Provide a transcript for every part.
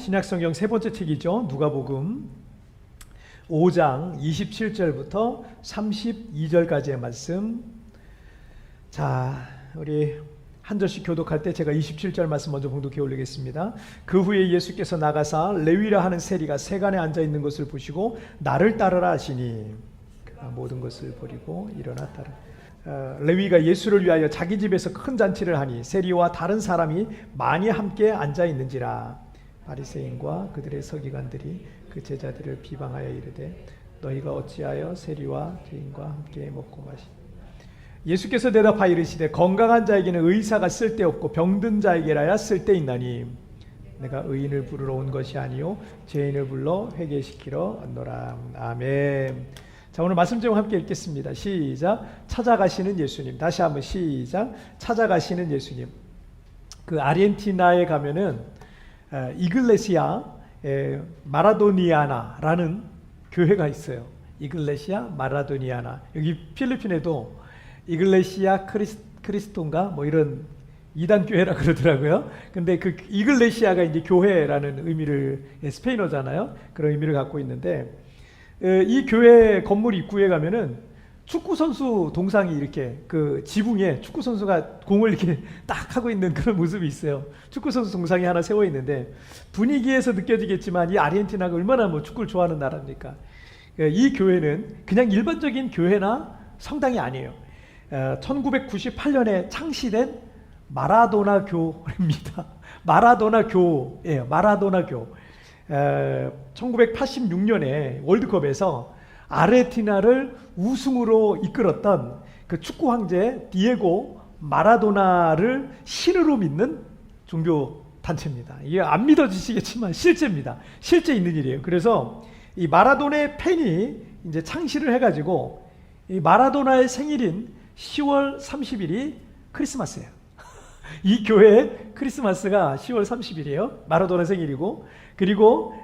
신약성경 세 번째 책이죠. 누가복음 5장 27절부터 32절까지의 말씀. 자, 우리 한 절씩 교독할 때 제가 27절 말씀 먼저 봉독해 올리겠습니다. 그 후에 예수께서 나가사 레위라 하는 세리가 세간에 앉아 있는 것을 보시고 나를 따르라 하시니 그가 모든 것을 버리고 일어나 따라. 레위가 예수를 위하여 자기 집에서 큰 잔치를 하니 세리와 다른 사람이 많이 함께 앉아 있는지라. 바리새인과 그들의 서기관들이 그 제자들을 비방하여 이르되 너희가 어찌하여 세리와 죄인과 함께 먹고 마시니. 예수께서 대답하여 이르시되 건강한 자에게는 의사가 쓸데없고 병든 자에게라야 쓸데있나니 내가 의인을 부르러 온 것이 아니요 죄인을 불러 회개시키러 왔노라. 아멘. 자, 오늘 말씀 제목 함께 읽겠습니다. 시작. 찾아가시는 예수님. 다시 한번 시작. 찾아가시는 예수님. 그 아르헨티나에 가면은 이글레시아 마라도니아나라는 교회가 있어요. 이글레시아 마라도니아나. 여기 필리핀에도 이글레시아 크리스톤가 뭐 이런 이단 교회라 그러더라고요. 근데 그 이글레시아가 이제 교회라는 의미를, 스페인어잖아요. 그런 의미를 갖고 있는데 이 교회 건물 입구에 가면은 축구 선수 동상이 이렇게 그 지붕에 축구 선수가 공을 이렇게 딱 하고 있는 그런 모습이 있어요. 축구 선수 동상이 하나 세워 있는데 분위기에서 느껴지겠지만 이 아르헨티나가 얼마나 뭐 축구를 좋아하는 나라입니까? 이 교회는 그냥 일반적인 교회나 성당이 아니에요. 1998년에 창시된 마라도나 교입니다. 마라도나 교예요. 마라도나 교. 1986년에 월드컵에서 아르헨티나를 우승으로 이끌었던 그 축구 황제 디에고 마라도나를 신으로 믿는 종교 단체입니다. 이게 안 믿어지시겠지만 실제입니다. 실제 있는 일이에요. 그래서 이 마라도나의 팬이 이제 창시를 해가지고 이 마라도나의 생일인 10월 30일이 크리스마스예요. 이 교회의 크리스마스가 10월 30일이에요. 마라도나 생일이고, 그리고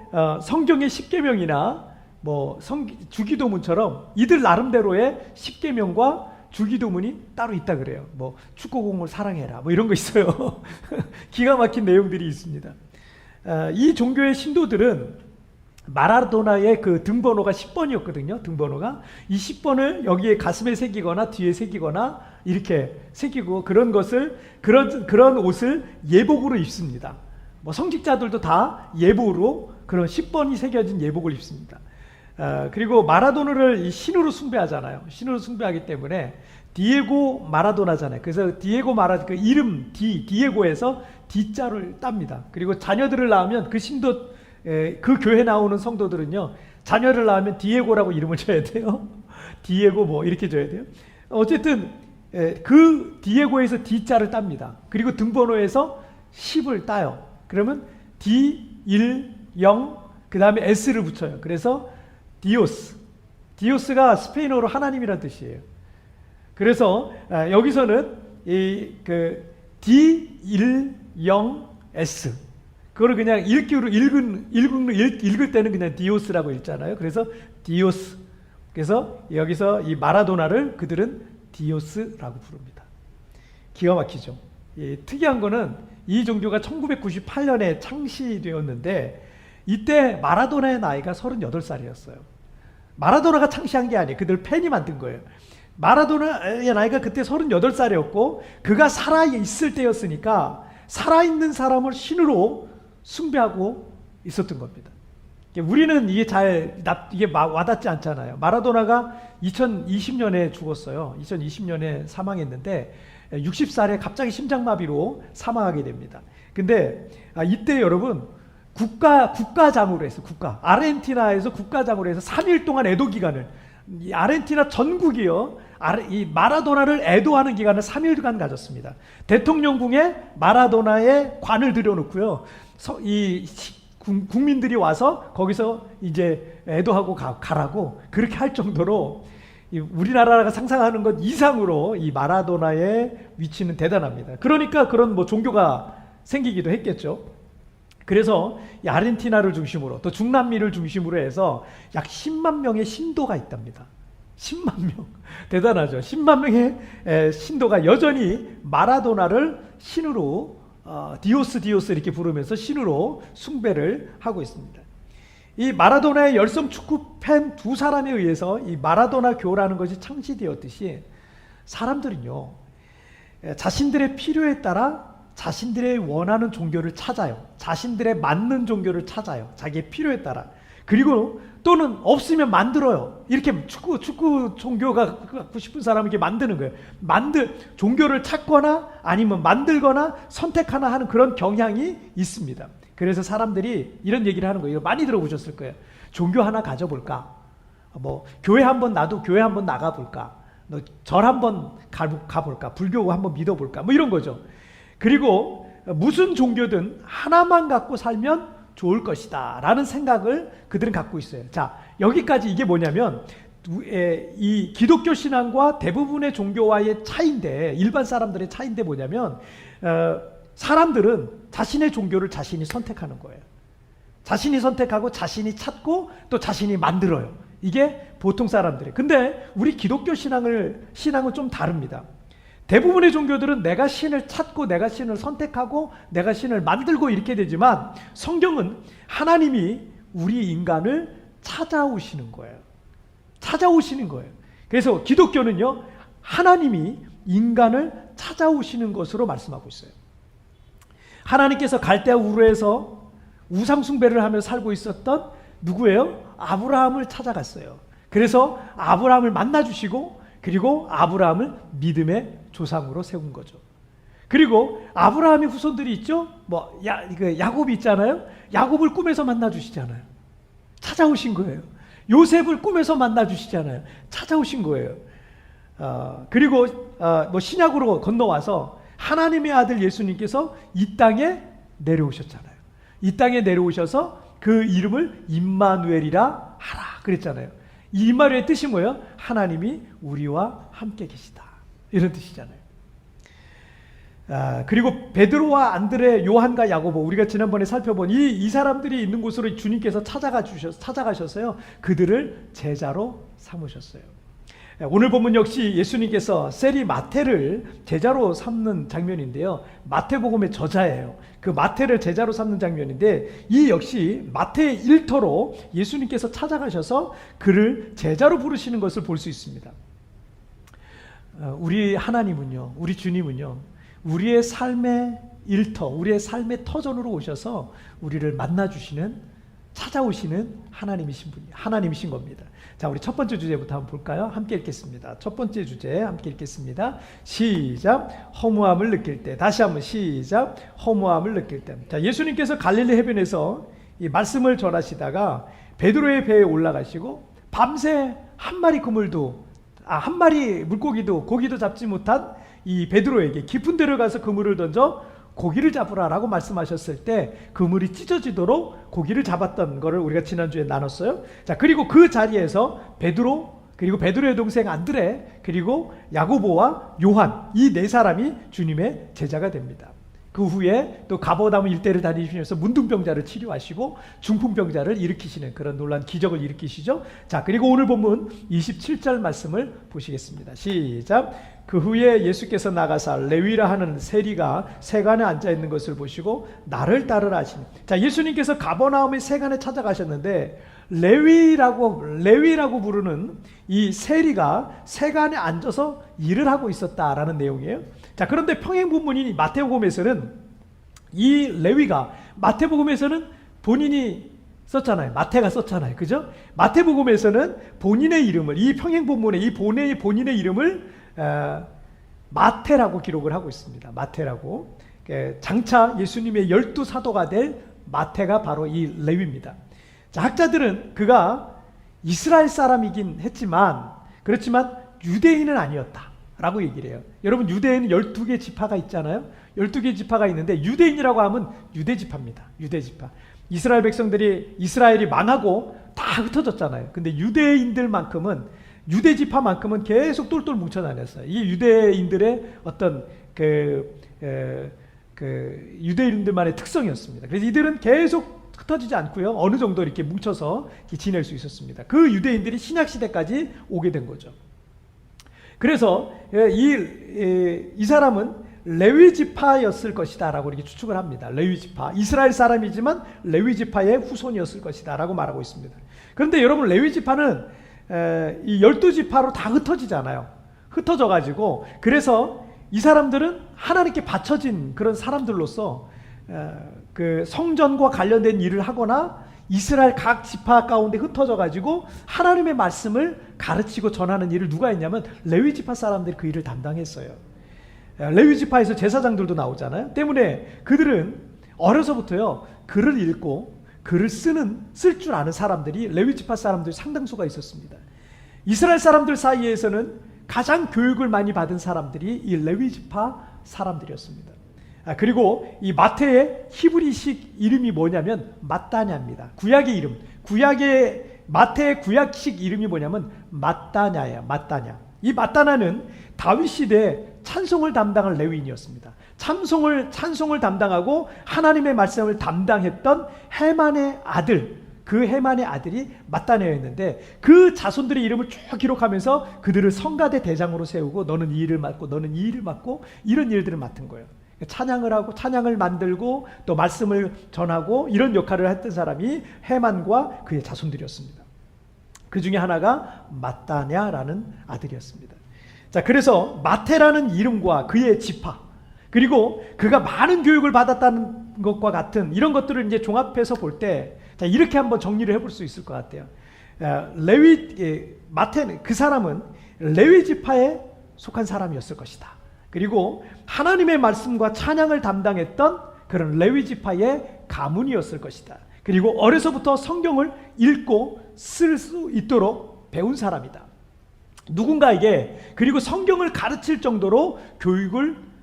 성경의 10계명이나 뭐 주기도문처럼 이들 나름대로의 10계명과 주기도문이 따로 있다 그래요. 뭐 축구공을 사랑해라 뭐 이런 거 있어요. 기가 막힌 내용들이 있습니다. 이 종교의 신도들은 마라도나의 그 등번호가 10번이었거든요. 등번호가 이 10번을 여기에 가슴에 새기거나 뒤에 새기거나 이렇게 새기고 그런 옷을 예복으로 입습니다. 뭐 성직자들도 다 예복으로 그런 10번이 새겨진 예복을 입습니다. 그리고 마라도나를 이 신으로 숭배하잖아요. 신으로 숭배하기 때문에 디에고 마라도나잖아요. 그래서 디에고 그 이름 디에고에서 D자를 땁니다. 그리고 자녀들을 낳으면 그 신도 그 교회 나오는 성도들은요, 자녀를 낳으면 디에고라고 이름을 줘야 돼요. 디에고 뭐 이렇게 줘야 돼요. 어쨌든 그 디에고에서 D자를 땁니다. 그리고 등번호에서 10을 따요. 그러면 D, 1, 0, 그 다음에 S를 붙여요. 그래서 디오스가 스페인어로 하나님이라는 뜻이에요. 그래서 여기서는 그 D110S 그거를 그냥 읽을 때는 그냥 디오스라고 읽잖아요. 그래서 디오스. 그래서 여기서 이 마라도나를 그들은 디오스라고 부릅니다. 기가 막히죠. 특이한 거는 이 종교가 1998년에 창시되었는데 이때 마라도나의 나이가 38살이었어요. 마라도나가 창시한 게 아니에요. 그들 팬이 만든 거예요. 마라도나의 나이가 그때 38살이었고 그가 살아있을 때였으니까 살아있는 사람을 신으로 숭배하고 있었던 겁니다. 우리는 이게 와닿지 않잖아요. 마라도나가 2020년에 죽었어요. 2020년에 사망했는데 60살에 갑자기 심장마비로 사망하게 됩니다. 근데 이때 여러분 국가장으로 해서 아르헨티나에서 국가장으로 해서 3일 동안 애도 기간을 이 아르헨티나 전국이요. 이 마라도나를 애도하는 기간을 3일간 가졌습니다. 대통령궁에 마라도나의 관을 들여놓고요. 국민들이 와서 거기서 이제 애도하고 가라고 그렇게 할 정도로 우리나라가 상상하는 것 이상으로 이 마라도나의 위치는 대단합니다. 그러니까 그런 뭐 종교가 생기기도 했겠죠. 그래서 이 아르헨티나를 중심으로 또 중남미를 중심으로 해서 약 10만 명의 신도가 있답니다. 10만 명. 대단하죠. 10만 명의 신도가 여전히 마라도나를 신으로 디오스 디오스 이렇게 부르면서 신으로 숭배를 하고 있습니다. 이 마라도나의 열성 축구 팬 두 사람에 의해서 이 마라도나 교라는 것이 창시되었듯이 사람들은요, 자신들의 필요에 따라 자신들의 원하는 종교를 찾아요. 자신들의 맞는 종교를 찾아요. 자기의 필요에 따라. 그리고 또는 없으면 만들어요. 이렇게 축구 종교가 갖고 싶은 사람에게 만드는 거예요. 종교를 찾거나 아니면 만들거나 선택하나 하는 그런 경향이 있습니다. 그래서 사람들이 이런 얘기를 하는 거예요. 많이 들어보셨을 거예요. 종교 하나 가져볼까? 교회 한번 나도 교회 한번 나가볼까? 절 한번 가볼까? 불교 한번 믿어볼까? 이런 거죠. 그리고 무슨 종교든 하나만 갖고 살면 좋을 것이다 라는 생각을 그들은 갖고 있어요. 자, 여기까지 이게 뭐냐면 이 기독교 신앙과 대부분의 종교와의 차이인데, 일반 사람들의 차이인데 뭐냐면 사람들은 자신의 종교를 자신이 선택하는 거예요. 자신이 선택하고 자신이 찾고 또 자신이 만들어요. 이게 보통 사람들이에요. 근데 우리 기독교 신앙은 좀 다릅니다. 대부분의 종교들은 내가 신을 찾고 내가 신을 선택하고 내가 신을 만들고 이렇게 되지만, 성경은 하나님이 우리 인간을 찾아오시는 거예요. 찾아오시는 거예요. 그래서 기독교는요, 하나님이 인간을 찾아오시는 것으로 말씀하고 있어요. 하나님께서 갈대아 우르에서 우상 숭배를 하며 살고 있었던 누구예요? 아브라함을 찾아갔어요. 그래서 아브라함을 만나주시고, 그리고 아브라함을 믿음의 조상으로 세운 거죠. 그리고 아브라함의 후손들이 있죠. 야곱이 있잖아요. 야곱을 꿈에서 만나주시잖아요. 찾아오신 거예요. 요셉을 꿈에서 만나주시잖아요. 찾아오신 거예요. 그리고 신약으로 건너와서 하나님의 아들 예수님께서 이 땅에 내려오셨잖아요. 이 땅에 내려오셔서 그 이름을 임마누엘이라 하라 그랬잖아요. 이 임마누엘의 뜻이 뭐예요? 하나님이 우리와 함께 계시다, 이런 뜻이잖아요. 그리고 베드로와 안드레, 요한과 야고보, 우리가 지난번에 살펴본 이 사람들이 있는 곳으로 주님께서 찾아가셔서요, 그들을 제자로 삼으셨어요. 오늘 본문 역시 예수님께서 세리 마태를 제자로 삼는 장면인데요. 마태복음의 저자예요. 그 마태를 제자로 삼는 장면인데, 이 역시 마태의 일터로 예수님께서 찾아가셔서 그를 제자로 부르시는 것을 볼 수 있습니다. 우리 하나님은요, 우리 주님은요, 우리의 삶의 일터, 우리의 삶의 터전으로 오셔서 우리를 만나주시는, 찾아오시는 하나님이신 겁니다. 자, 우리 첫 번째 주제부터 한번 볼까요? 함께 읽겠습니다. 첫 번째 주제 함께 읽겠습니다. 시작. 허무함을 느낄 때. 다시 한번 시작. 허무함을 느낄 때. 자, 예수님께서 갈릴리 해변에서 이 말씀을 전하시다가 베드로의 배에 올라가시고 밤새 한 마리 물고기도 고기도 잡지 못한 이 베드로에게 깊은 데로 가서 그물을 던져 고기를 잡으라라고 말씀하셨을 때 그물이 찢어지도록 고기를 잡았던 거를 우리가 지난주에 나눴어요. 자, 그리고 그 자리에서 베드로, 그리고 베드로의 동생 안드레, 그리고 야고보와 요한, 이 네 사람이 주님의 제자가 됩니다. 그 후에 또 가버나움 일대를 다니시면서 문둥병자를 치료하시고 중풍병자를 일으키시는 그런 놀라운 기적을 일으키시죠. 자, 그리고 오늘 본문 27절 말씀을 보시겠습니다. 시작. 그 후에 예수께서 나가사 레위라 하는 세리가 세간에 앉아 있는 것을 보시고 나를 따르라 하시니. 자, 예수님께서 가버나움의 세간에 찾아가셨는데 레위라고 부르는 이 세리가 세간에 앉아서 일을 하고 있었다라는 내용이에요. 자, 그런데 평행본문인 마태복음에서는 이 레위가, 마태복음에서는 본인이 썼잖아요. 마태가 썼잖아요. 그죠? 마태복음에서는 본인의 이름을, 이 평행본문에 이 본인의 이름을 마태라고 기록을 하고 있습니다. 마태라고. 장차 예수님의 12사도가 될 마태가 바로 이 레위입니다. 자, 학자들은 그가 이스라엘 사람이긴 했지만, 그렇지만 유대인은 아니었다 라고 얘기를 해요. 여러분, 유대인은 12개 지파가 있잖아요. 12개 지파가 있는데 유대인이라고 하면 유대지파입니다. 유대지파. 이스라엘 백성들이, 이스라엘이 망하고 다 흩어졌잖아요. 근데 유대지파만큼은 계속 똘똘 뭉쳐 다녔어요. 이 유대인들의 어떤 유대인들만의 특성이었습니다. 그래서 이들은 계속 흩어지지 않고요, 어느 정도 이렇게 뭉쳐서 지낼 수 있었습니다. 그 유대인들이 신약시대까지 오게 된 거죠. 그래서 이 사람은 레위 지파였을 것이다라고 이렇게 추측을 합니다. 레위 지파, 이스라엘 사람이지만 레위 지파의 후손이었을 것이다라고 말하고 있습니다. 그런데 여러분, 레위 지파는 이 12지파로 다 흩어지잖아요. 흩어져 가지고, 그래서 이 사람들은 하나님께 바쳐진 그런 사람들로서 그 성전과 관련된 일을 하거나 이스라엘 각 지파 가운데 흩어져 가지고 하나님의 말씀을 가르치고 전하는 일을 누가 했냐면 레위 지파 사람들이 그 일을 담당했어요. 레위 지파에서 제사장들도 나오잖아요. 때문에 그들은 어려서부터요, 글을 읽고 글을 쓸 줄 아는 사람들이 레위 지파 사람들이 상당수가 있었습니다. 이스라엘 사람들 사이에서는 가장 교육을 많이 받은 사람들이 이 레위 지파 사람들이었습니다. 그리고 이 마태의 히브리식 이름이 뭐냐면 마따냐입니다. 구약의 이름, 마태의 구약식 이름이 뭐냐면 마따냐예요. 마따냐. 이 마따냐는 다윗 시대에 찬송을 담당한 레위인이었습니다. 찬송을 담당하고 하나님의 말씀을 담당했던 헤만의 아들, 그 헤만의 아들이 마따냐였는데, 그 자손들의 이름을 쭉 기록하면서 그들을 성가대 대장으로 세우고 너는 이 일을 맡고 너는 이 일을 맡고 이런 일들을 맡은 거예요. 찬양을 하고 찬양을 만들고 또 말씀을 전하고 이런 역할을 했던 사람이 헤만과 그의 자손들이었습니다. 그 중에 하나가 마따냐라는 아들이었습니다. 자, 그래서 마태라는 이름과 그의 지파, 그리고 그가 많은 교육을 받았다는 것과 같은 이런 것들을 이제 종합해서 볼 때, 자, 이렇게 한번 정리를 해볼 수 있을 것 같아요. 마태는, 그 사람은 레위 지파에 속한 사람이었을 것이다. 그리고 하나님의 말씀과 찬양을 담당했던 그런 레위 지파의 가문이었을 것이다. 그리고 어려서부터 성경을 읽고 쓸 수 있도록 배운 사람이다. 누군가에게, 그리고 성경을 가르칠 정도로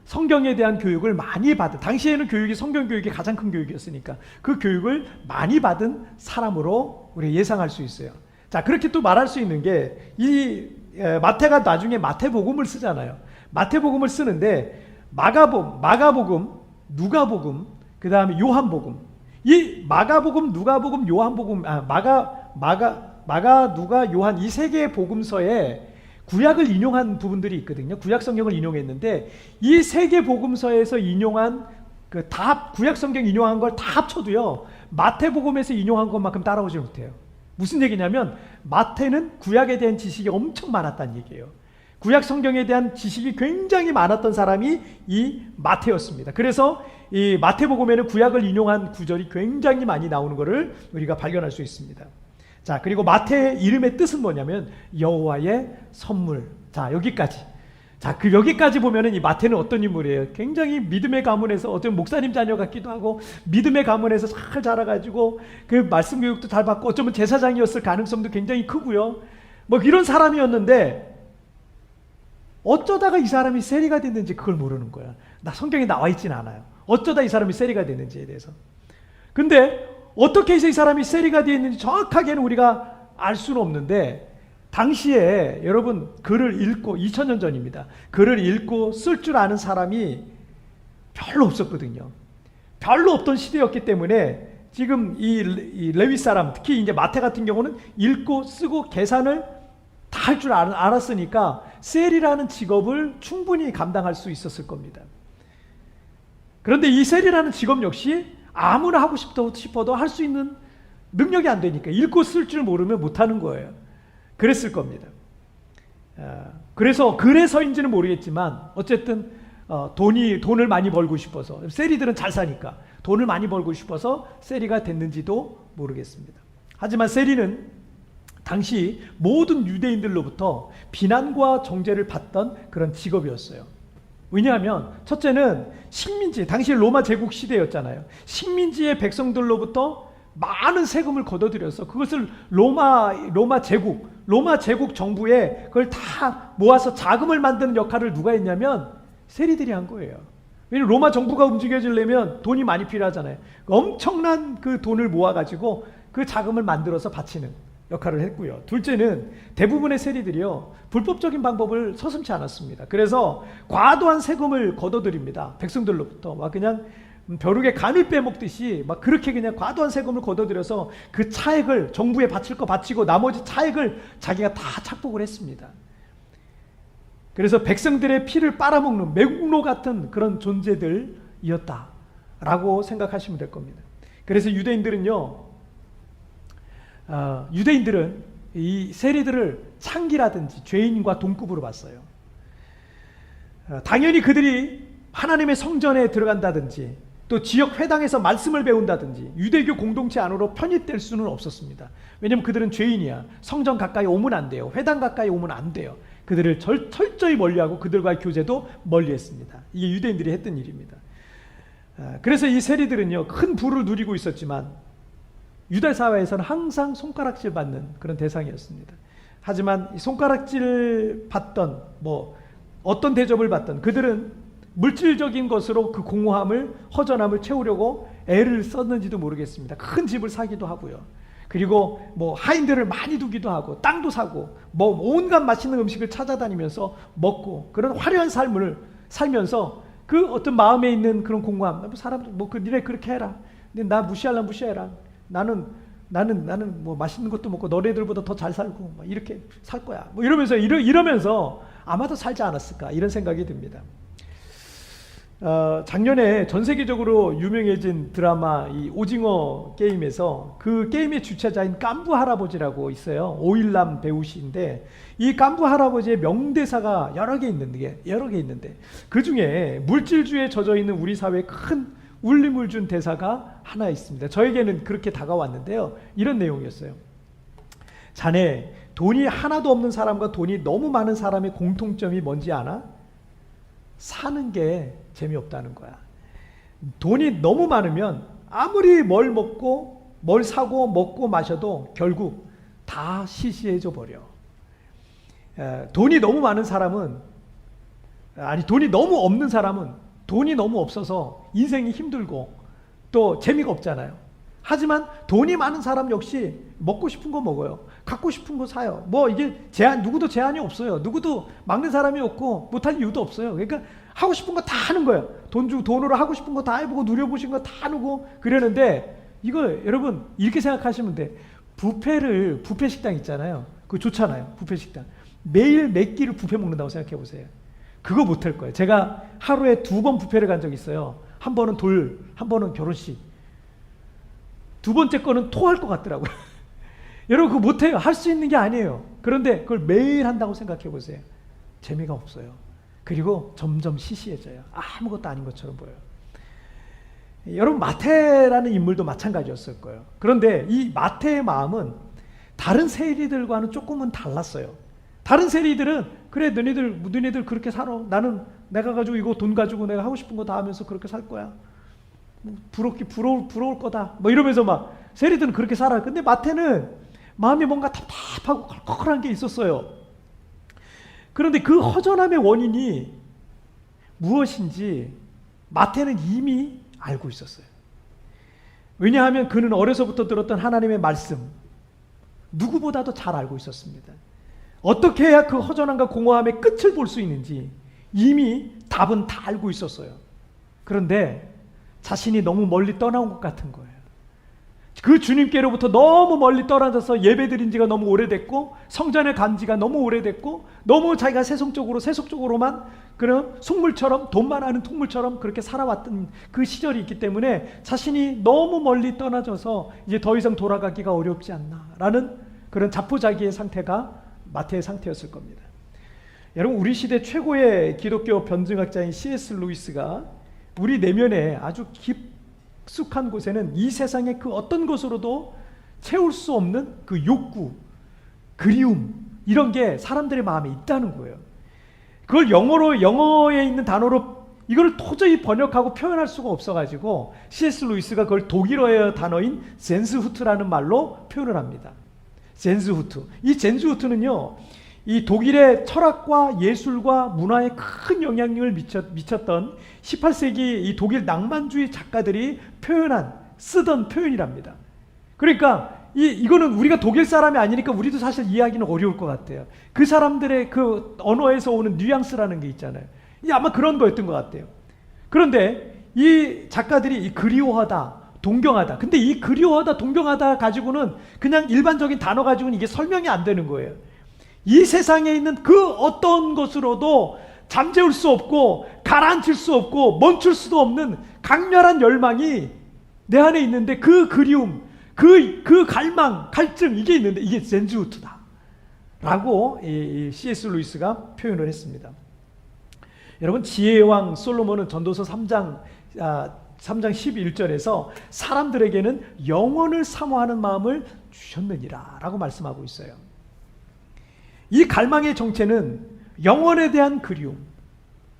성경에 대한 교육을 많이 받은, 당시에는 성경 교육이 가장 큰 교육이었으니까 그 교육을 많이 받은 사람으로 우리가 예상할 수 있어요. 자, 그렇게 또 말할 수 있는 게, 이 마태가 나중에 마태복음을 쓰잖아요. 마태복음을 쓰는데 마가복음, 누가복음, 그 다음에 요한복음, 이 마가복음, 누가복음, 요한복음, 마가, 누가, 요한, 이 세 개의 복음서에 구약을 인용한 부분들이 있거든요. 구약 성경을 인용했는데 이 세 개 복음서에서 인용한 구약 성경 인용한 걸 다 합쳐도요, 마태복음에서 인용한 것만큼 따라오지 못해요. 무슨 얘기냐면 마태는 구약에 대한 지식이 엄청 많았다는 얘기예요. 구약 성경에 대한 지식이 굉장히 많았던 사람이 이 마태였습니다. 그래서 이 마태복음에는 구약을 인용한 구절이 굉장히 많이 나오는 것을 우리가 발견할 수 있습니다. 자, 그리고 마태의 이름의 뜻은 뭐냐면 여호와의 선물. 자, 여기까지. 자, 여기까지 보면은 이 마태는 어떤 인물이에요? 굉장히 믿음의 가문에서, 어떤 목사님 자녀 같기도 하고 믿음의 가문에서 잘 자라가지고 그 말씀 교육도 잘 받고 어쩌면 제사장이었을 가능성도 굉장히 크고요. 뭐 이런 사람이었는데 어쩌다가 이 사람이 세리가 됐는지 그걸 모르는 거야. 성경에 나와 있진 않아요. 어쩌다 이 사람이 세리가 됐는지에 대해서. 근데 어떻게 해서 이 사람이 세리가 되었는지 정확하게는 우리가 알 수는 없는데, 당시에 여러분 글을 읽고, 2000년 전입니다. 글을 읽고 쓸 줄 아는 사람이 별로 없었거든요. 별로 없던 시대였기 때문에 지금 이 레위 사람, 특히 이제 마태 같은 경우는 읽고 쓰고 계산을 다 할 줄 알았으니까 세리라는 직업을 충분히 감당할 수 있었을 겁니다. 그런데 이 세리라는 직업 역시 아무나 하고 싶어도 할 수 있는 능력이 안 되니까, 읽고 쓸 줄 모르면 못하는 거예요. 그랬을 겁니다. 그래서인지는 모르겠지만 어쨌든 돈을 많이 벌고 싶어서, 세리들은 잘 사니까 돈을 많이 벌고 싶어서 세리가 됐는지도 모르겠습니다. 하지만 세리는 당시 모든 유대인들로부터 비난과 정죄를 받던 그런 직업이었어요. 왜냐하면 첫째는 식민지, 당시 로마 제국 시대였잖아요. 식민지의 백성들로부터 많은 세금을 걷어들여서 그것을 로마 제국 정부에 그걸 다 모아서 자금을 만드는 역할을 누가 했냐면 세리들이 한 거예요. 왜냐하면 로마 정부가 움직여지려면 돈이 많이 필요하잖아요. 엄청난 그 돈을 모아가지고 그 자금을 만들어서 바치는 역할을 했고요. 둘째는 대부분의 세리들이요, 불법적인 방법을 서슴지 않았습니다. 그래서 과도한 세금을 걷어들입니다. 백성들로부터 막 그냥 벼룩에 감을 빼먹듯이 막 그렇게 그냥 과도한 세금을 걷어들여서 그 차액을 정부에 바칠 거 바치고 나머지 차액을 자기가 다 착복을 했습니다. 그래서 백성들의 피를 빨아먹는 매국노 같은 그런 존재들이었다라고 생각하시면 될 겁니다. 그래서 유대인들은 이 세리들을 창기라든지 죄인과 동급으로 봤어요. 당연히 그들이 하나님의 성전에 들어간다든지 또 지역 회당에서 말씀을 배운다든지 유대교 공동체 안으로 편입될 수는 없었습니다. 왜냐하면 그들은 죄인이야. 성전 가까이 오면 안 돼요. 회당 가까이 오면 안 돼요. 그들을 철저히 멀리하고 그들과의 교제도 멀리했습니다. 이게 유대인들이 했던 일입니다. 그래서 이 세리들은요, 큰 부를 누리고 있었지만 유다 사회에서는 항상 손가락질 받는 그런 대상이었습니다. 하지만 이 손가락질 받던 어떤 대접을 받던 그들은 물질적인 것으로 그 공허함을, 허전함을 채우려고 애를 썼는지도 모르겠습니다. 큰 집을 사기도 하고요. 그리고 하인들을 많이 두기도 하고 땅도 사고 온갖 맛있는 음식을 찾아다니면서 먹고 그런 화려한 삶을 살면서 그 어떤 마음에 있는 그런 공허함, 사람들 니네 그렇게 해라. 근데 나 무시하려면 무시해라. 나는 맛있는 것도 먹고 너네들보다 더 잘 살고 이렇게 살 거야. 이러면서 아마도 살지 않았을까 이런 생각이 듭니다. 작년에 전 세계적으로 유명해진 드라마 이 오징어 게임에서 그 게임의 주최자인 깐부 할아버지라고 있어요. 오일남 배우시인데 이 깐부 할아버지의 명대사가 여러 개 있는데 그 중에 물질주의에 젖어 있는 우리 사회에 큰 울림을 준 대사가 하나 있습니다. 저에게는 그렇게 다가왔는데요. 이런 내용이었어요. 자네, 돈이 하나도 없는 사람과 돈이 너무 많은 사람의 공통점이 뭔지 아나? 사는 게 재미없다는 거야. 돈이 너무 많으면 아무리 뭘 먹고 뭘 사고 먹고 마셔도 결국 다 시시해져 버려. 돈이 너무 많은 사람은 돈이 너무 없는 사람은 돈이 너무 없어서 인생이 힘들고 또 재미가 없잖아요. 하지만 돈이 많은 사람 역시 먹고 싶은 거 먹어요. 갖고 싶은 거 사요. 이게 누구도 제한이 없어요. 누구도 막는 사람이 없고 못할 이유도 없어요. 그러니까 하고 싶은 거 다 하는 거예요. 돈으로 하고 싶은 거 다 해보고 누려보신 거 다 하고 그러는데 이거 여러분 이렇게 생각하시면 돼. 뷔페 식당 있잖아요. 그거 좋잖아요. 뷔페 식당. 매일 몇 끼를 뷔페 먹는다고 생각해 보세요. 그거 못할 거예요. 제가 하루에 2번 뷔페를 간 적이 있어요. 한 번은 한 번은 결혼식. 두 번째 거는 토할 것 같더라고요. 여러분 그거 못해요. 할 수 있는 게 아니에요. 그런데 그걸 매일 한다고 생각해 보세요. 재미가 없어요. 그리고 점점 시시해져요. 아무것도 아닌 것처럼 보여요. 여러분 마태라는 인물도 마찬가지였을 거예요. 그런데 이 마태의 마음은 다른 세리들과는 조금은 달랐어요. 다른 세리들은 그래 너희들 그렇게 살아. 나는 내가 가지고 이거 돈 가지고 내가 하고 싶은 거 다 하면서 그렇게 살 거야. 부러울 거다. 이러면서 세리들은 그렇게 살아요. 근데 마태는 마음이 뭔가 답답하고 컬컬한 게 있었어요. 그런데 그 허전함의 원인이 무엇인지 마태는 이미 알고 있었어요. 왜냐하면 그는 어려서부터 들었던 하나님의 말씀 누구보다도 잘 알고 있었습니다. 어떻게 해야 그 허전함과 공허함의 끝을 볼 수 있는지 이미 답은 다 알고 있었어요. 그런데 자신이 너무 멀리 떠나온 것 같은 거예요. 그 주님께로부터 너무 멀리 떨어져서 예배드린 지가 너무 오래됐고 성전에 간 지가 너무 오래됐고 너무 자기가 세속적으로만 그런 속물처럼 돈만 아는 통물처럼 그렇게 살아왔던 그 시절이 있기 때문에 자신이 너무 멀리 떠나져서 이제 더 이상 돌아가기가 어렵지 않나라는 그런 자포자기의 상태가 마태의 상태였을 겁니다. 여러분 우리 시대 최고의 기독교 변증학자인 C.S. 루이스가 우리 내면에 아주 깊숙한 곳에는 이 세상의 그 어떤 것으로도 채울 수 없는 그 욕구, 그리움 이런 게 사람들의 마음에 있다는 거예요. 그걸 영어에 있는 단어로 이걸 도저히 번역하고 표현할 수가 없어가지고 C.S. 루이스가 그걸 독일어의 단어인 젠스후트라는 말로 표현을 합니다. 젠스후트. 이 젠스후트는요, 이 독일의 철학과 예술과 문화에 큰 영향력을 미쳤던 18세기 이 독일 낭만주의 작가들이 쓰던 표현이랍니다. 그러니까 이거는 우리가 독일 사람이 아니니까 우리도 사실 이해하기는 어려울 것 같아요. 그 사람들의 그 언어에서 오는 뉘앙스라는 게 있잖아요. 아마 그런 거였던 것 같아요. 그런데 이 작가들이 이 그리워하다, 동경하다. 근데 이 그리워하다, 동경하다 가지고는 그냥 일반적인 단어 가지고는 이게 설명이 안 되는 거예요. 이 세상에 있는 그 어떤 것으로도 잠재울 수 없고 가라앉힐 수 없고 멈출 수도 없는 강렬한 열망이 내 안에 있는데, 그 그리움, 그 갈망, 갈증, 이게 있는데 이게 젠주우트다 라고 C.S. 루이스가 표현을 했습니다. 여러분, 지혜의 왕 솔로몬은 전도서 3장 11절에서 사람들에게는 영원을 사모하는 마음을 주셨느니라 라고 말씀하고 있어요. 이 갈망의 정체는 영원에 대한 그리움,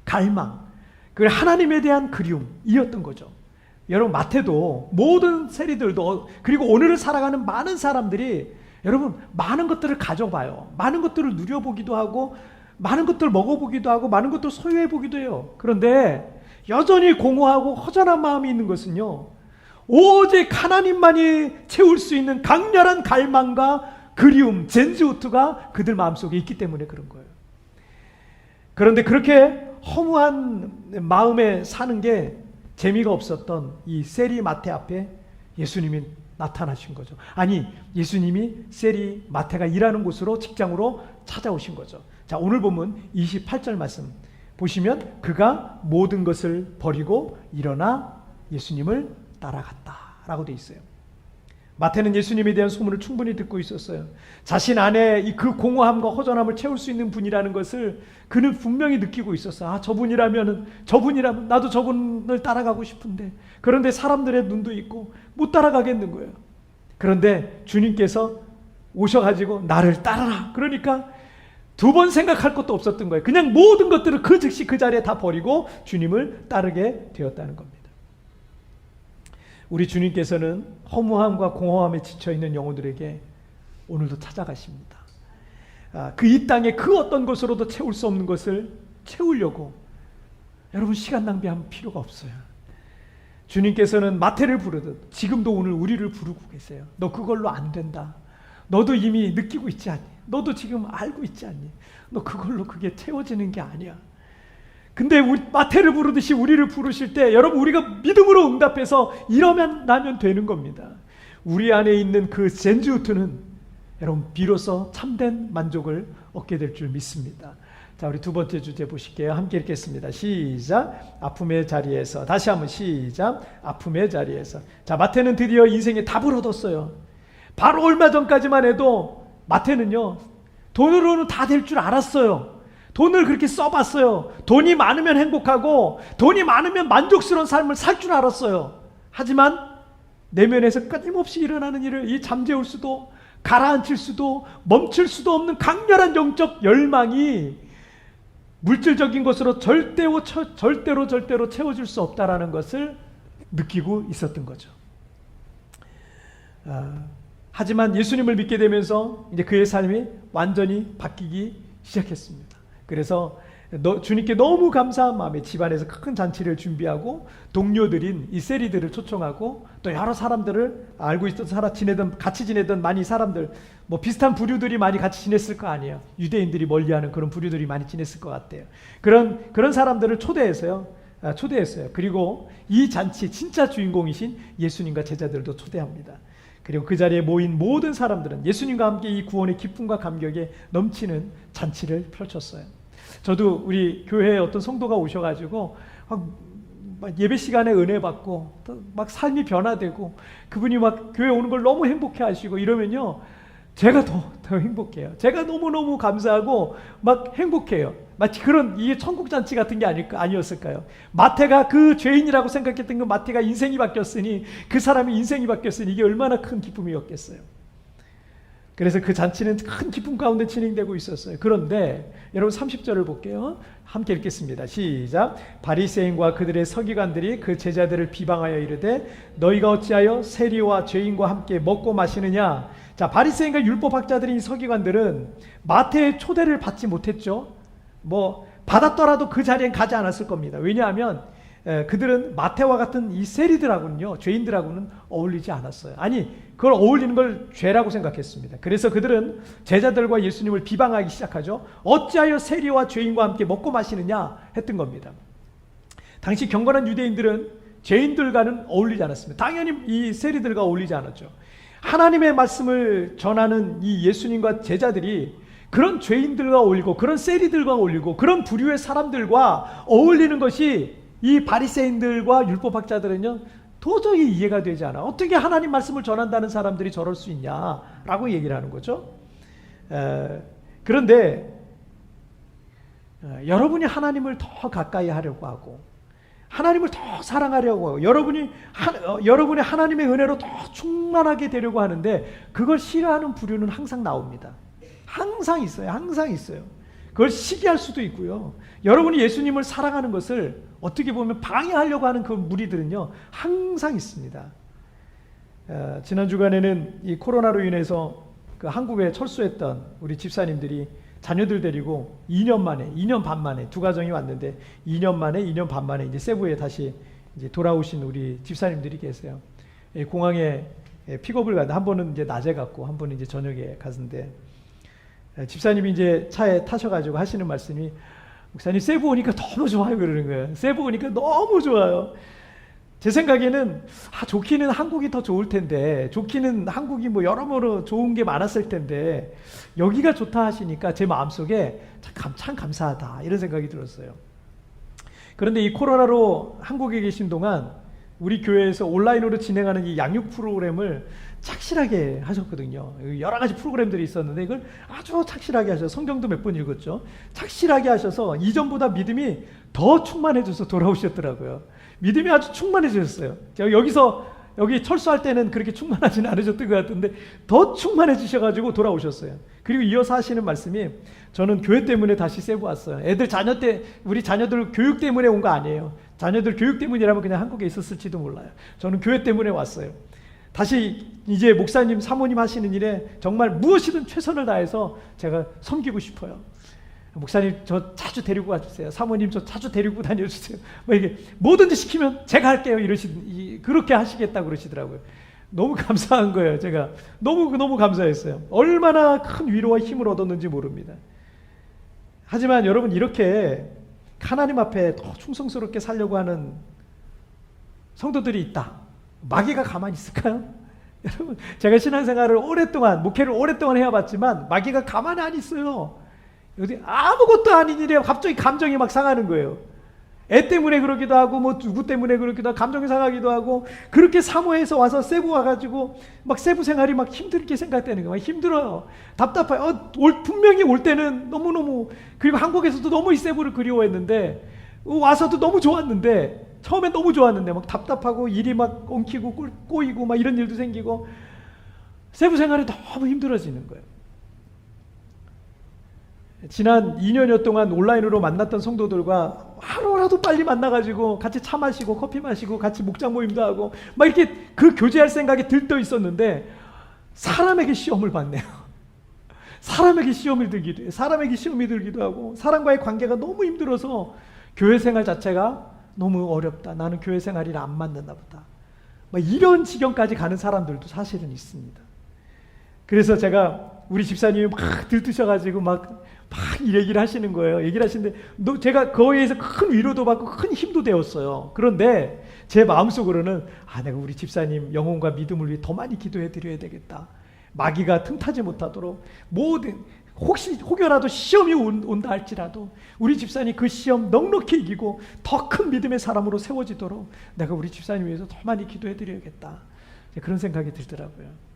갈망, 그 하나님에 대한 그리움이었던 거죠. 여러분, 마태도 모든 세리들도, 그리고 오늘을 살아가는 많은 사람들이 여러분 많은 것들을 가져봐요. 많은 것들을 누려보기도 하고 많은 것들을 먹어보기도 하고 많은 것들을 소유해보기도 해요. 그런데 여전히 공허하고 허전한 마음이 있는 것은요, 오직 하나님만이 채울 수 있는 강렬한 갈망과 그리움, 젠지우트가 그들 마음속에 있기 때문에 그런 거예요. 그런데 그렇게 허무한 마음에 사는 게 재미가 없었던 이 세리 마태 앞에 예수님이 나타나신 거죠. 아니, 예수님이 세리 마태가 일하는 곳으로, 직장으로 찾아오신 거죠. 자, 오늘 본문 28절 말씀 보시면 그가 모든 것을 버리고 일어나 예수님을 따라갔다라고 돼 있어요. 마태는 예수님에 대한 소문을 충분히 듣고 있었어요. 자신 안에 그 공허함과 허전함을 채울 수 있는 분이라는 것을 그는 분명히 느끼고 있었어요. 아, 저분이라면 나도 저분을 따라가고 싶은데, 그런데 사람들의 눈도 있고 못 따라가겠는 거예요. 그런데 주님께서 오셔가지고 나를 따라라, 그러니까 두 번 생각할 것도 없었던 거예요. 그냥 모든 것들을 그 즉시 그 자리에 다 버리고 주님을 따르게 되었다는 겁니다. 우리 주님께서는 허무함과 공허함에 지쳐있는 영혼들에게 오늘도 찾아가십니다. 그 이 땅에 그 어떤 것으로도 채울 수 없는 것을 채우려고 여러분 시간 낭비할 필요가 없어요. 주님께서는 마태를 부르듯 지금도 오늘 우리를 부르고 계세요. 너 그걸로 안 된다. 너도 이미 느끼고 있지 않니? 너도 지금 알고 있지 않니? 너 그걸로 그게 채워지는 게 아니야. 근데 우리 마태를 부르듯이 우리를 부르실 때 여러분, 우리가 믿음으로 응답해서 이러면 나면 되는 겁니다. 우리 안에 있는 그 젠지우트는 여러분 비로소 참된 만족을 얻게 될 줄 믿습니다. 자, 우리 두 번째 주제 보실게요. 함께 읽겠습니다. 시작. 아픔의 자리에서. 다시 한번 시작. 아픔의 자리에서. 자, 마태는 드디어 인생에 답을 얻었어요. 바로 얼마 전까지만 해도 마태는요, 돈으로는 다 될 줄 알았어요. 돈을 그렇게 써봤어요. 돈이 많으면 행복하고 돈이 많으면 만족스러운 삶을 살 줄 알았어요. 하지만 내면에서 끊임없이 일어나는 일을 이 잠재울 수도 가라앉힐 수도 멈출 수도 없는 강렬한 영적 열망이 물질적인 것으로 절대로 채워질 수 없다라는 것을 느끼고 있었던 거죠. 하지만 예수님을 믿게 되면서 이제 그의 삶이 완전히 바뀌기 시작했습니다. 그래서 주님께 너무 감사한 마음에 집안에서 큰 잔치를 준비하고 동료들인 이 세리들을 초청하고 또 여러 사람들을 알고 있던 같이 지내던 많이 사람들, 뭐 비슷한 부류들이 많이 같이 지냈을 거 아니에요. 유대인들이 멀리하는 그런 부류들이 많이 지냈을 것 같아요. 그런 사람들을 초대했어요. 그리고 이 잔치 진짜 주인공이신 예수님과 제자들도 초대합니다. 그리고 그 자리에 모인 모든 사람들은 예수님과 함께 이 구원의 기쁨과 감격에 넘치는 잔치를 펼쳤어요. 저도 우리 교회에 어떤 성도가 오셔가지고 막 예배 시간에 은혜 받고 막 삶이 변화되고 그분이 막 교회 오는 걸 너무 행복해 하시고 이러면요, 제가 더 행복해요. 제가 너무너무 감사하고 막 행복해요. 마치 이게 천국잔치 같은 게 아니었을까요? 마태가 그 죄인이라고 생각했던 그 마태가 인생이 바뀌었으니, 그 사람이 인생이 바뀌었으니 이게 얼마나 큰 기쁨이었겠어요. 그래서 그 잔치는 큰 기쁨 가운데 진행되고 있었어요. 그런데 여러분 30절을 볼게요. 함께 읽겠습니다. 시작. 바리새인과 그들의 서기관들이 그 제자들을 비방하여 이르되 너희가 어찌하여 세리와 죄인과 함께 먹고 마시느냐. 자, 바리새인과 율법학자들인 서기관들은 마태의 초대를 받지 못했죠. 뭐 받았더라도 그 자리엔 가지 않았을 겁니다. 왜냐하면 그들은 마태와 같은 이 세리들하고는요, 죄인들하고는 어울리지 않았어요. 아니, 그걸 어울리는 걸 죄라고 생각했습니다. 그래서 그들은 제자들과 예수님을 비방하기 시작하죠. 어찌하여 세리와 죄인과 함께 먹고 마시느냐 했던 겁니다. 당시 경건한 유대인들은 죄인들과는 어울리지 않았습니다. 당연히 이 세리들과 어울리지 않았죠. 하나님의 말씀을 전하는 이 예수님과 제자들이 그런 죄인들과 어울리고 그런 세리들과 어울리고 그런 부류의 사람들과 어울리는 것이 이 바리새인들과 율법학자들은요 도저히 이해가 되지 않아. 어떻게 하나님 말씀을 전한다는 사람들이 저럴 수 있냐라고 얘기를 하는 거죠. 그런데 여러분이 하나님을 더 가까이 하려고 하고 하나님을 더 사랑하려고 하고 여러분의 하나님의 은혜로 더 충만하게 되려고 하는데 그걸 싫어하는 부류는 항상 나옵니다. 항상 있어요. 항상 있어요. 그걸 시기할 수도 있고요. 여러분이 예수님을 사랑하는 것을 어떻게 보면 방해하려고 하는 그 무리들은요 항상 있습니다. 지난 주간에는 이 코로나로 인해서 그 한국에 철수했던 우리 집사님들이 자녀들 데리고 2년 반 만에 두 가정이 왔는데 2년 반 만에 이제 세부에 다시 이제 돌아오신 우리 집사님들이 계세요. 공항에 픽업을 가는데 한 번은 이제 낮에 갔고 한 번은 이제 저녁에 갔는데 집사님이 이제 차에 타셔가지고 하시는 말씀이 목사님 세부 오니까 너무 좋아요 그러는 거예요. 세부 오니까 너무 좋아요. 제 생각에는 좋기는 한국이 더 좋을 텐데 좋기는 한국이 뭐 여러모로 좋은 게 많았을 텐데 여기가 좋다 하시니까 제 마음속에 참 감사하다 이런 생각이 들었어요. 그런데 이 코로나로 한국에 계신 동안 우리 교회에서 온라인으로 진행하는 이 양육 프로그램을 착실하게 하셨거든요. 여러 가지 프로그램들이 있었는데 이걸 아주 착실하게 하셔서 성경도 몇 번 읽었죠. 착실하게 하셔서 이전보다 믿음이 더 충만해져서 돌아오셨더라고요. 믿음이 아주 충만해지셨어요. 제가 여기 철수할 때는 그렇게 충만하지는 않으셨던 것 같은데 더 충만해지셔가지고 돌아오셨어요. 그리고 이어서 하시는 말씀이 저는 교회 때문에 다시 세부 왔어요. 우리 자녀들 교육 때문에 온 거 아니에요. 자녀들 교육 때문이라면 그냥 한국에 있었을지도 몰라요. 저는 교회 때문에 왔어요. 다시 이제 목사님, 사모님 하시는 일에 정말 무엇이든 최선을 다해서 제가 섬기고 싶어요. 목사님 저 자주 데리고 가주세요. 사모님 저 자주 데리고 다녀주세요. 이게 뭐든지 시키면 제가 할게요. 그렇게 하시겠다고 그러시더라고요. 너무 감사한 거예요. 제가 너무 감사했어요. 얼마나 큰 위로와 힘을 얻었는지 모릅니다. 하지만 여러분 이렇게 하나님 앞에 더 충성스럽게 살려고 하는 성도들이 있다. 마귀가 가만히 있을까요? 여러분 제가 신앙생활을 목회를 오랫동안 해와봤지만 마귀가 가만히 안 있어요. 여기 아무것도 아닌 일에 갑자기 감정이 막 상하는 거예요. 애 때문에 그러기도 하고 뭐 누구 때문에 그러기도 하고 감정이 상하기도 하고 그렇게 사모해서 와서 세부 와가지고 막 세부 생활이 막 힘들게 생각되는 거예요. 막 힘들어요. 답답해요. 분명히 올 때는 너무너무 그리고 한국에서도 너무 이 세부를 그리워했는데 와서도 너무 좋았는데 처음엔 너무 좋았는데 막 답답하고 일이 막 엉키고 꼬이고 막 이런 일도 생기고 세부 생활이 너무 힘들어지는 거예요. 지난 2년여 동안 온라인으로 만났던 성도들과 하루라도 빨리 만나가지고 같이 차 마시고 커피 마시고 같이 목장 모임도 하고 막 이렇게 그 교제할 생각이 들떠 있었는데 사람에게 시험을 받네요. 사람에게 시험이 들기도 하고 사람과의 관계가 너무 힘들어서 교회 생활 자체가 너무 어렵다. 나는 교회 생활이랑 안 맞는다 보다. 막 이런 지경까지 가는 사람들도 사실은 있습니다. 그래서 제가 우리 집사님이 막 들뜨셔가지고 막 이 얘기를 하시는 거예요. 얘기를 하시는데 제가 그거에 의해서 큰 위로도 받고 큰 힘도 되었어요. 그런데 제 마음속으로는 내가 우리 집사님 영혼과 믿음을 위해 더 많이 기도해 드려야 되겠다. 마귀가 틈타지 못하도록 혹여라도 시험이 온다 할지라도 우리 집사님 그 시험 넉넉히 이기고 더 큰 믿음의 사람으로 세워지도록 내가 우리 집사님 위해서 더 많이 기도해 드려야겠다. 그런 생각이 들더라고요.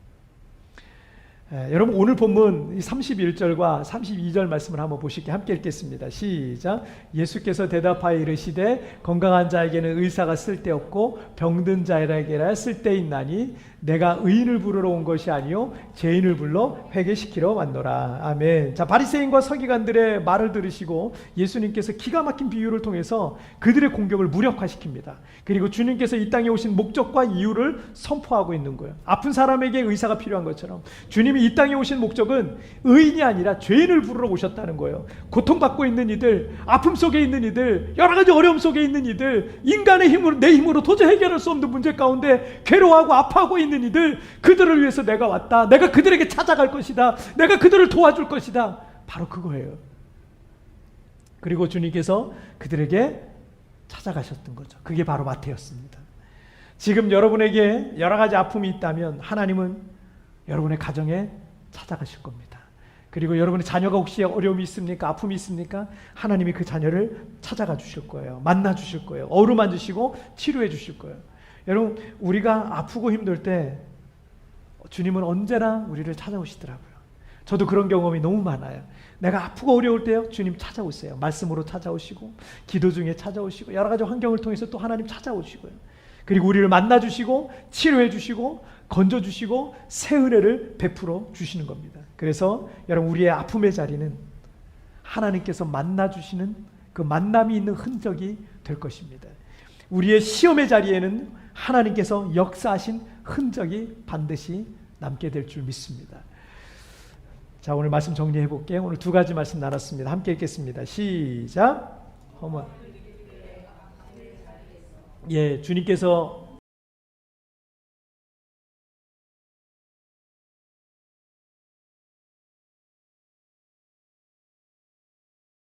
여러분 오늘 본문 31절과 32절 말씀을 한번 보실게요. 함께 읽겠습니다. 시작. 예수께서 대답하여 이르시되 건강한 자에게는 의사가 쓸데없고 병든 자에게라 쓸데있나니 내가 의인을 부르러 온 것이 아니요 죄인을 불러 회개시키러 왔노라. 아멘. 자, 바리새인과 서기관들의 말을 들으시고 예수님께서 기가 막힌 비유를 통해서 그들의 공격을 무력화시킵니다. 그리고 주님께서 이 땅에 오신 목적과 이유를 선포하고 있는 거예요. 아픈 사람에게 의사가 필요한 것처럼 주님이 이 땅에 오신 목적은 의인이 아니라 죄인을 부르러 오셨다는 거예요. 고통받고 있는 이들, 아픔 속에 있는 이들, 여러 가지 어려움 속에 있는 이들, 인간의 힘으로 내 힘으로 도저히 해결할 수 없는 문제 가운데 괴로워하고 아파하고 있는 이들, 그들을 위해서 내가 왔다. 내가 그들에게 찾아갈 것이다. 내가 그들을 도와줄 것이다. 바로 그거예요. 그리고 주님께서 그들에게 찾아가셨던 거죠. 그게 바로 마태였습니다. 지금 여러분에게 여러 가지 아픔이 있다면 하나님은 여러분의 가정에 찾아가실 겁니다. 그리고 여러분의 자녀가 혹시 어려움이 있습니까? 아픔이 있습니까? 하나님이 그 자녀를 찾아가 주실 거예요. 만나 주실 거예요. 어루만 주시고 치료해 주실 거예요. 여러분, 우리가 아프고 힘들 때 주님은 언제나 우리를 찾아오시더라고요. 저도 그런 경험이 너무 많아요. 내가 아프고 어려울 때요, 주님 찾아오세요. 말씀으로 찾아오시고, 기도 중에 찾아오시고, 여러 가지 환경을 통해서 또 하나님 찾아오시고요. 그리고 우리를 만나주시고, 치료해 주시고, 건져주시고, 새 은혜를 베풀어 주시는 겁니다. 그래서 여러분, 우리의 아픔의 자리는 하나님께서 만나주시는 그 만남이 있는 흔적이 될 것입니다. 우리의 시험의 자리에는 하나님께서 역사하신 흔적이 반드시 남게 될 줄 믿습니다. 자, 오늘 말씀 정리해 볼게요. 오늘 두 가지 말씀 나눴습니다. 함께 읽겠습니다. 시작. 예, 주님께서